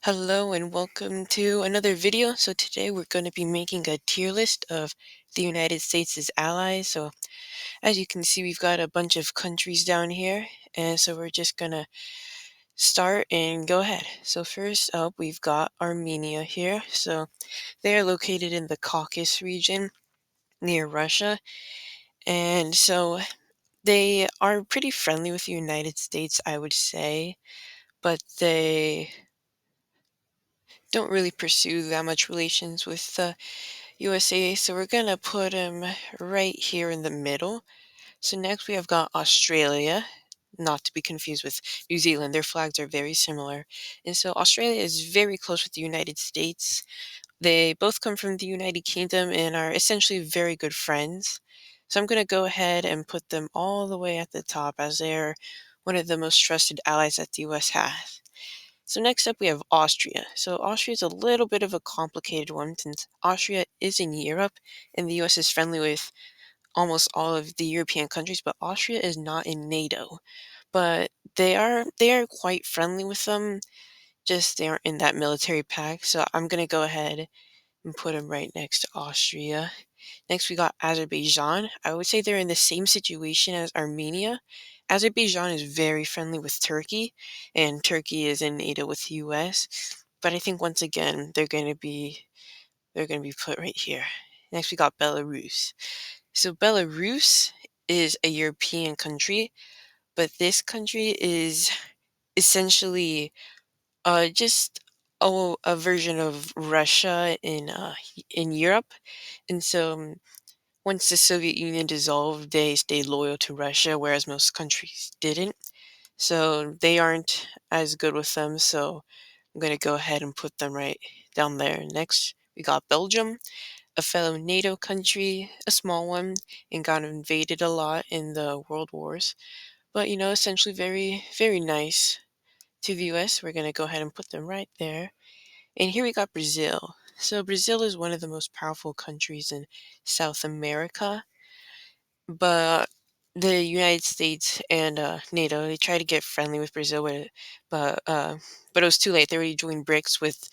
Hello and welcome to another video. So today we're going to be making a tier list of the United States' allies. So as you can see, we've got a bunch of countries down here. And so we're just going to start and go ahead. So first up, we've got Armenia here. So they are located in the Caucasus region near Russia. And so they are pretty friendly with the United States, I would say, but they don't really pursue that much relations with the USA, so we're gonna put them right here in the middle. So next we have got Australia, not to be confused with New Zealand. Their flags are very similar. And so Australia is very close with the United States. They both come from the United Kingdom and are essentially very good friends. So I'm going to go ahead and put them all the way at the top as they're one of the most trusted allies that the US has. So next up we have Austria. So Austria is a little bit of a complicated one since Austria is in Europe and the US is friendly with almost all of the European countries, but Austria is not in NATO. But they are quite friendly with them, just they aren't in that military pact. So I'm gonna go ahead and put them right next to Austria. Next, we got Azerbaijan. I would say they're in the same situation as Armenia. Azerbaijan is very friendly with Turkey, and Turkey is in NATO with the US. But I think once again they're gonna be put right here. Next, we got Belarus. So Belarus is a European country, but this country is essentially just a version of Russia in Europe, and so once the Soviet Union dissolved, they stayed loyal to Russia, whereas most countries didn't. So they aren't as good with them. So I'm going to go ahead and put them right down there. Next, we got Belgium, a fellow NATO country, a small one, and got invaded a lot in the world wars. But, essentially very, very nice to the US. We're going to go ahead and put them right there. And here we got Brazil. So Brazil is one of the most powerful countries in South America. But the United States and NATO, they tried to get friendly with Brazil, but uh, but it was too late. They already joined BRICS with,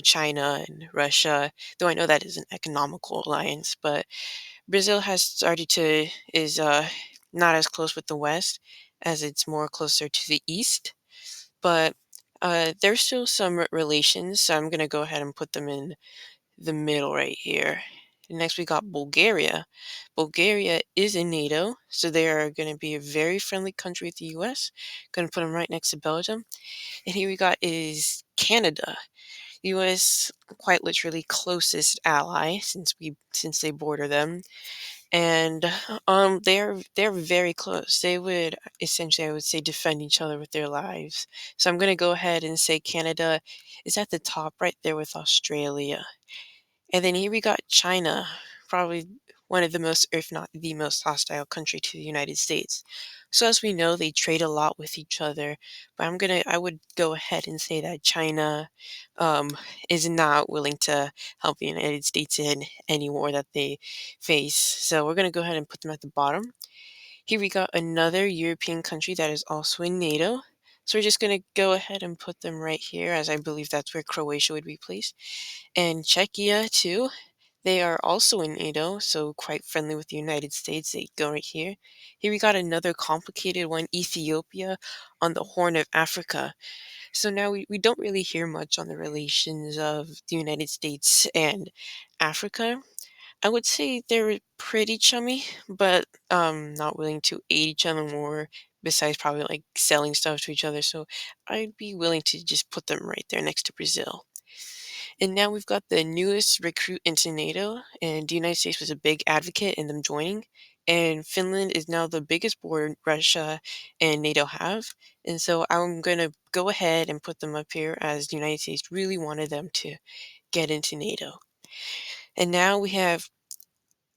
China and Russia. Though I know that is an economical alliance, but Brazil has started to is not as close with the West as it's more closer to the East. But there's still some relations, so I'm gonna go ahead and put them in the middle right here. Next, we got Bulgaria. Bulgaria is in NATO, so they are going to be a very friendly country with the US. Going to put them right next to Belgium. And here we got is Canada, US quite literally closest ally since they border them, and they're very close. They would essentially, I would say, defend each other with their lives. So I'm going to go ahead and say Canada is at the top right there with Australia. And then here we got China, probably one of the most, if not the most hostile country to the United States. So as we know, they trade a lot with each other, but I would go ahead and say that China um, is not willing to help the United States in any war that they face. So we're gonna go ahead and put them at the bottom. Here we got another European country that is also in NATO. So we're just gonna go ahead and put them right here, as I believe that's where Croatia would be placed. And Czechia too. They are also in NATO, so quite friendly with the United States. They go right here. Here we got another complicated one, Ethiopia on the Horn of Africa. So now we don't really hear much on the relations of the United States and Africa. I would say they're pretty chummy, but not willing to aid each other more, besides probably like selling stuff to each other. So I'd be willing to just put them right there next to Brazil. And now we've got the newest recruit into NATO, and the United States was a big advocate in them joining. And Finland is now the biggest border Russia and NATO have. And so I'm going to go ahead and put them up here as the United States really wanted them to get into NATO. And now we have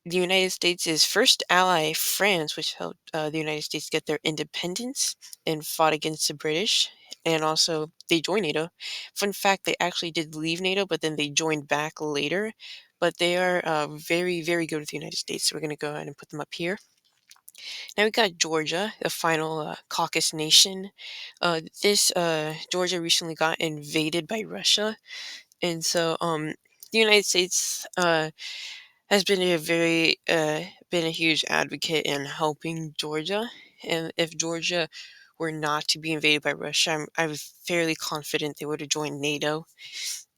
the United States' first ally, France, which helped the United States get their independence and fought against the British. And also, they joined NATO. Fun fact, they actually did leave NATO, but then they joined back later. But they are very, very good with the United States. So we're going to go ahead and put them up here. Now we got Georgia, the final Caucasus nation. This Georgia recently got invaded by Russia, and so the United States has been a huge advocate in helping Georgia. And if Georgia were not to be invaded by Russia, I'm fairly confident they would have joined NATO.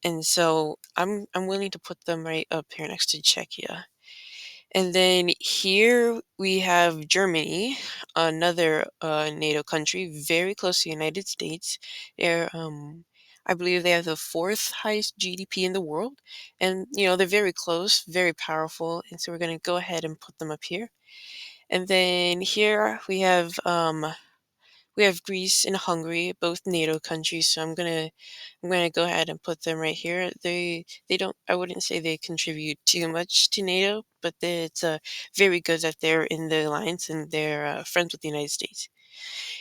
And so I'm willing to put them right up here next to Czechia. And then here we have Germany, another NATO country, very close to the United States. I believe they have the fourth highest GDP in the world, and they're very close, very powerful. And so we're going to go ahead and put them up here. And then here we have Greece and Hungary, both NATO countries. So I'm gonna go ahead and put them right here. They don't. I wouldn't say they contribute too much to NATO, but it's very good that they're in the alliance and they're friends with the United States.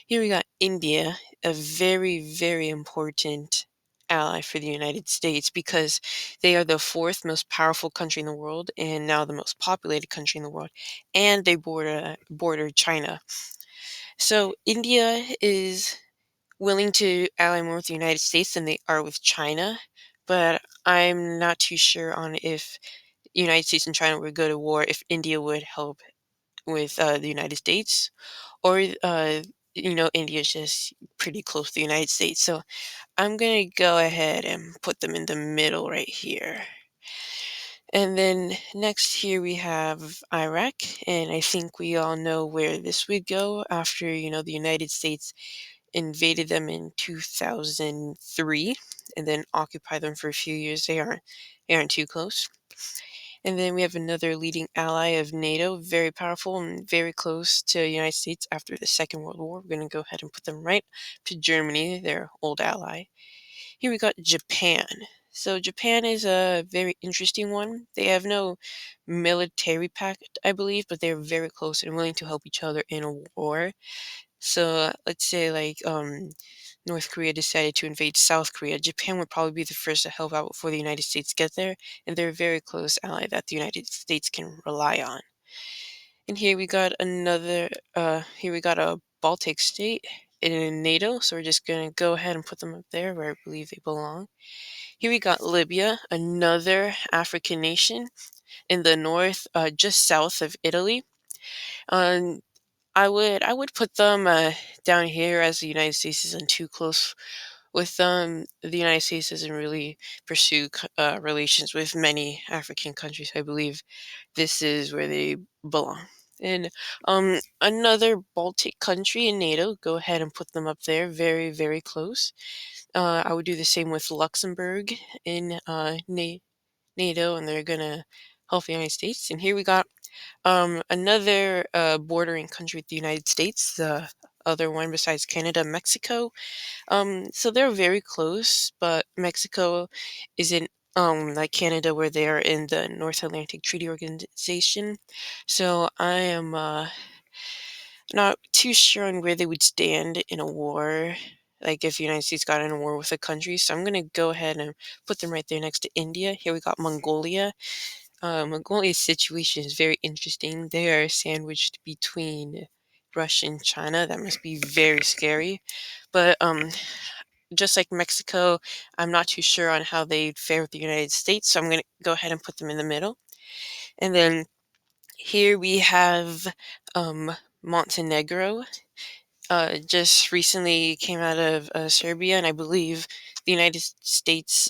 Here we got India, a very very important ally for the United States because they are the fourth most powerful country in the world and now the most populated country in the world, and they border China. So India is willing to ally more with the United States than they are with China, but I'm not too sure on if the United States and China would go to war if India would help with the United States, or India's just pretty close to the United States. So I'm gonna go ahead and put them in the middle right here. And then next here we have Iraq, and I think we all know where this would go after, the United States invaded them in 2003 and then occupied them for a few years. They aren't too close. And then we have another leading ally of NATO, very powerful and very close to the United States after the Second World War. We're going to go ahead and put them right to Germany, their old ally. Here we got Japan. So Japan is a very interesting one. They have no military pact, I believe, but they're very close and willing to help each other in a war. So let's say like North Korea decided to invade South Korea, Japan would probably be the first to help out before the United States get there, and they're a very close ally that the United States can rely on. And here we got a Baltic state in NATO, so we're just gonna go ahead and put them up there where I believe they belong. Here we got Libya, another African nation in the north, just south of Italy. Um, I would put them down here as the United States isn't too close with them. The United States doesn't really pursue relations with many African countries. I believe this is where they belong. And another Baltic country in NATO, go ahead and put them up there, very very close. I would do the same with Luxembourg in NATO, and they're gonna help the United States. And here we got another bordering country with the United States, the other one besides Canada, Mexico. So they're very close, but Mexico isn't like Canada, where they are in the North Atlantic Treaty Organization. So I am not too sure on where they would stand in a war. Like if the United States got in a war with a country, so I'm gonna go ahead and put them right there next to India. Here we got Mongolia. Mongolia's situation is very interesting. They are sandwiched between Russia and China. That must be very scary. But just like Mexico, I'm not too sure on how they'd fare with the United States, so I'm going to go ahead and put them in the middle. And then here we have Montenegro. Just recently came out of Serbia, and I believe the United States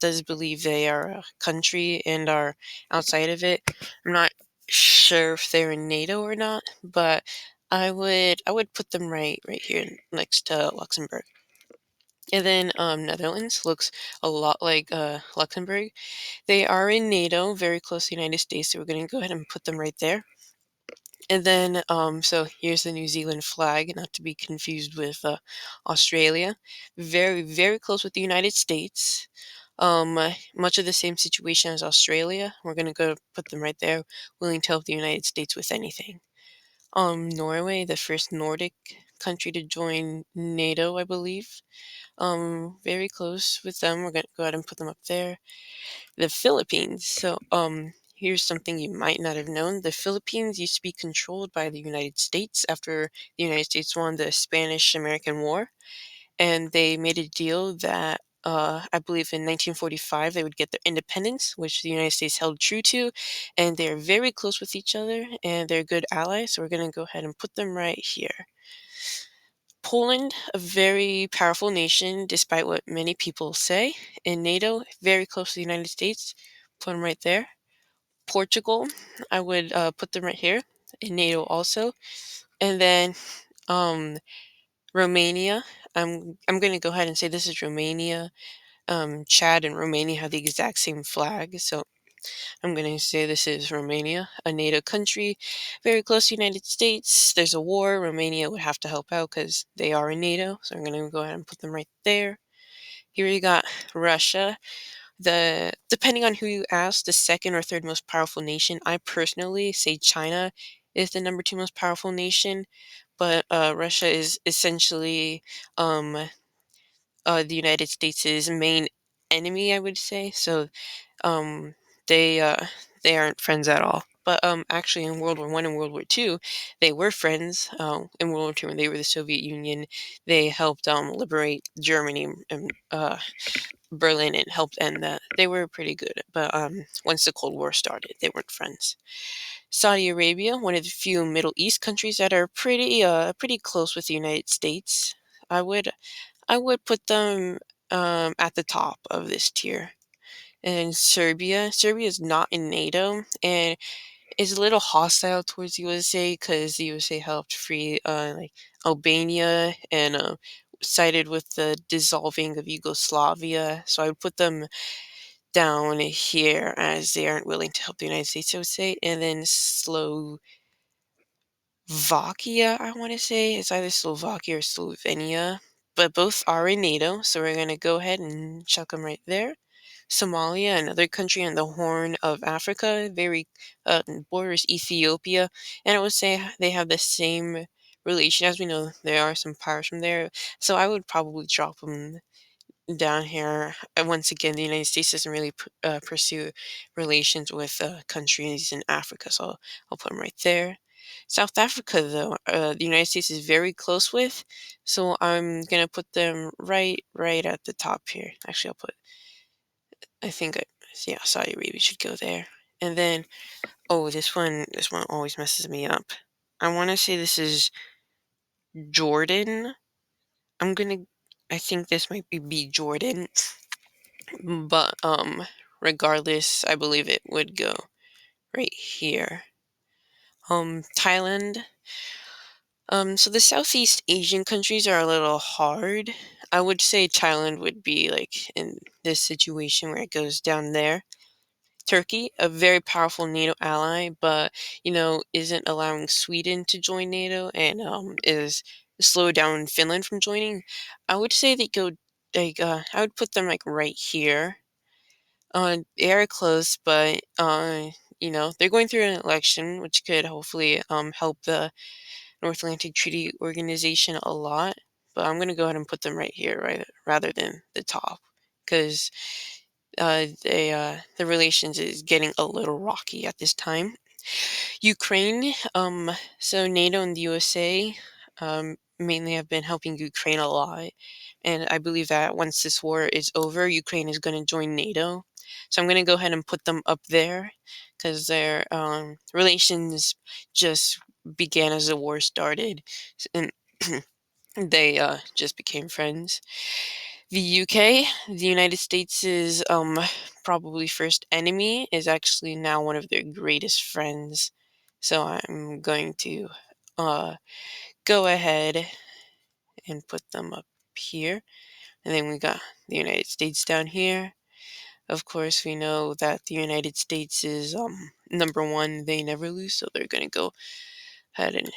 does believe they are a country and are outside of it. I'm not sure if they're in NATO or not, but I would put them right here next to Luxembourg. And then Netherlands looks a lot like Luxembourg. They are in NATO, very close to the United States, so we're going to go ahead and put them right there. And then, so here's the New Zealand flag, not to be confused with Australia. Very, very close with the United States. Much of the same situation as Australia. We're going to go put them right there, willing to help the United States with anything. Norway, the first Nordic country to join NATO, I believe. Very close with them. We're going to go ahead and put them up there. The Philippines. So, here's something you might not have known. The Philippines used to be controlled by the United States after the United States won the Spanish-American War, and they made a deal that I believe in 1945 they would get their independence, which the United States held true to, and they're very close with each other and they're good allies. So we're going to go ahead and put them right here. Poland, a very powerful nation, despite what many people say. In NATO, very close to the United States. Put them right there. Portugal, I would put them right here in NATO also. And then um, Romania, I'm going to go ahead and say this is Romania. Chad and Romania have the exact same flag, so I'm going to say this is Romania, a NATO country, very close to the United States. There's a war. Romania would have to help out because they are in NATO, so I'm going to go ahead and put them right there. Here you got Russia. Depending on who you ask, the second or third most powerful nation. I personally say China is the number 2 most powerful nation, but Russia is essentially the United States' main enemy, I would say. So um, they uh, they aren't friends at all. But actually, in World War I and World War II, they were friends. In World War II, when they were the Soviet Union, they helped liberate Germany and Berlin and helped end that. They were pretty good. But once the Cold War started, they weren't friends. Saudi Arabia, one of the few Middle East countries that are pretty close with the United States. I would I would put them at the top of this tier. And Serbia. Serbia is not in NATO and is a little hostile towards the USA because the USA helped free like Albania and sided with the dissolving of Yugoslavia. So I would put them down here as they aren't willing to help the United States, I would say. And then Slovakia, I want to say. It's either Slovakia or Slovenia, but both are in NATO. So we're going to go ahead and chuck them right there. Somalia, another country on the Horn of Africa, very borders Ethiopia, and I would say they have the same relation. As we know, there are some powers from there, so I would probably drop them down here. And once again, the United States doesn't really pursue relations with countries in Africa, so I'll put them right there. South Africa, though, the United States is very close with, so I'm gonna put them right at the top here. Actually, I think yeah, Saudi Arabia should go there. And then, oh, this one always messes me up. I want to say this is Jordan. I'm gonna, I think this might be Jordan, but regardless, I believe it would go right here. Thailand. So the Southeast Asian countries are a little hard. I would say Thailand would be like in this situation where it goes down there. Turkey, a very powerful NATO ally, but isn't allowing Sweden to join NATO and is slow down Finland from joining. I would say they go like I would put them like right here. They are close, but they're going through an election, which could hopefully help the North Atlantic Treaty Organization a lot. But I'm gonna go ahead and put them right here, right, rather than the top, because the relations is getting a little rocky at this time. Ukraine, so NATO and the USA mainly have been helping Ukraine a lot, and I believe that once this war is over, Ukraine is going to join NATO. So I'm going to go ahead and put them up there because their relations just began as the war started, and they just became friends. The UK, the United States' probably first enemy, is actually now one of their greatest friends. So I'm going to uh, go ahead and put them up here. And then we got the United States down here. Of course, we know that the United States is number one. They never lose, so they're going to go ahead and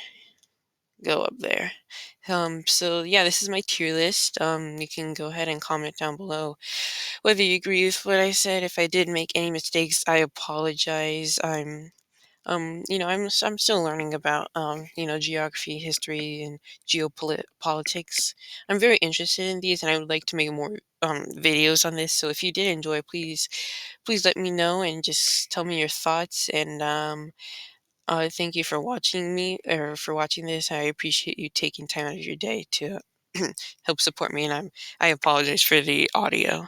go up there. So yeah, this is my tier list. You can go ahead and comment down below whether you agree with what I said. If I did make any mistakes, I apologize. I'm still learning about geography, history, and geopolitics. I'm very interested in these, and I would like to make more videos on this. So if you did enjoy, please let me know and just tell me your thoughts. And thank you for watching me or for watching this. I appreciate you taking time out of your day to help support me. And I apologize for the audio.